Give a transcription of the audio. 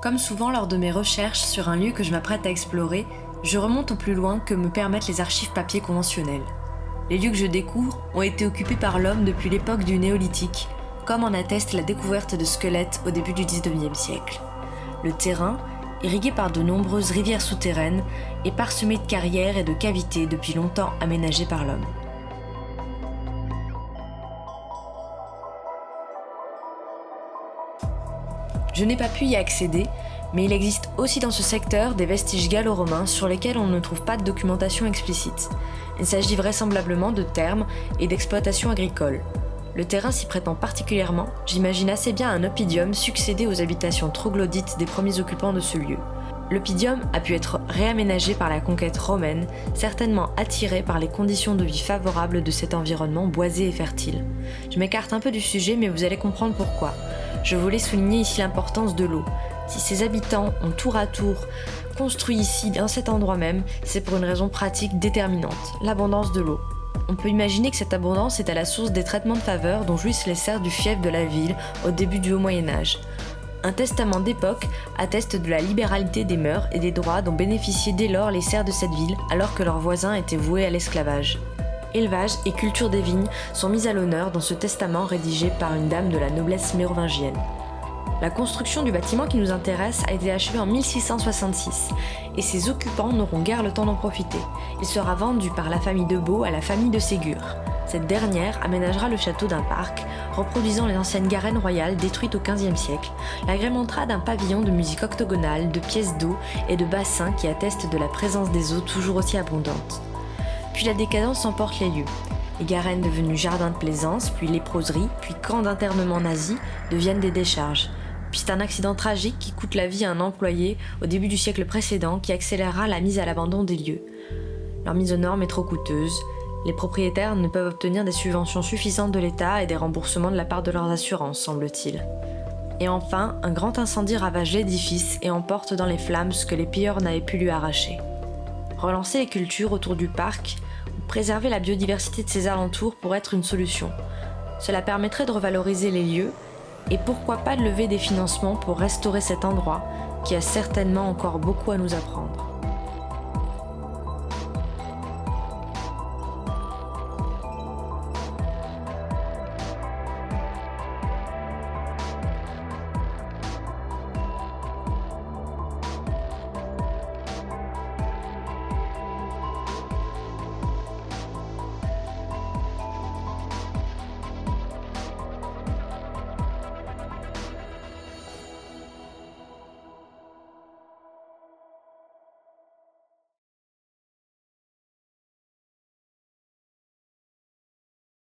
Comme souvent lors de mes recherches sur un lieu que je m'apprête à explorer, je remonte au plus loin que me permettent les archives papier conventionnelles. Les lieux que je découvre ont été occupés par l'homme depuis l'époque du néolithique, comme en atteste la découverte de squelettes au début du XIXe siècle. Le terrain, irrigué par de nombreuses rivières souterraines, est parsemé de carrières et de cavités depuis longtemps aménagées par l'homme. Je n'ai pas pu y accéder, mais il existe aussi dans ce secteur des vestiges gallo-romains sur lesquels on ne trouve pas de documentation explicite. Il s'agit vraisemblablement de thermes et d'exploitation agricole. Le terrain s'y prêtant particulièrement, j'imagine assez bien un oppidum succéder aux habitations troglodytes des premiers occupants de ce lieu. L'oppidum a pu être réaménagé par la conquête romaine, certainement attiré par les conditions de vie favorables de cet environnement boisé et fertile. Je m'écarte un peu du sujet, mais vous allez comprendre pourquoi. Je voulais souligner ici l'importance de l'eau. Si ses habitants ont tour à tour construit ici, dans cet endroit même, c'est pour une raison pratique déterminante, l'abondance de l'eau. On peut imaginer que cette abondance est à la source des traitements de faveur dont jouissent les serfs du fief de la ville au début du Haut Moyen-Âge. Un testament d'époque atteste de la libéralité des mœurs et des droits dont bénéficiaient dès lors les serfs de cette ville, alors que leurs voisins étaient voués à l'esclavage. Élevage et culture des vignes sont mis à l'honneur dans ce testament rédigé par une dame de la noblesse mérovingienne. La construction du bâtiment qui nous intéresse a été achevée en 1666 et ses occupants n'auront guère le temps d'en profiter. Il sera vendu par la famille de Beau à la famille de Ségur. Cette dernière aménagera le château d'un parc, reproduisant les anciennes garennes royales détruites au XVe siècle, l'agrémentera d'un pavillon de musique octogonale, de pièces d'eau et de bassins qui attestent de la présence des eaux toujours aussi abondantes. Puis la décadence emporte les lieux. Les garennes devenues jardins de plaisance, puis léproseries, puis camps d'internement nazis deviennent des décharges. Puis c'est un accident tragique qui coûte la vie à un employé au début du siècle précédent qui accélérera la mise à l'abandon des lieux. Leur mise aux normes est trop coûteuse, les propriétaires ne peuvent obtenir des subventions suffisantes de l'État et des remboursements de la part de leurs assurances, semble-t-il. Et enfin, un grand incendie ravage l'édifice et emporte dans les flammes ce que les pilleurs n'avaient pu lui arracher. Relancer les cultures autour du parc, ou préserver la biodiversité de ses alentours pourrait être une solution. Cela permettrait de revaloriser les lieux, et pourquoi pas de lever des financements pour restaurer cet endroit qui a certainement encore beaucoup à nous apprendre.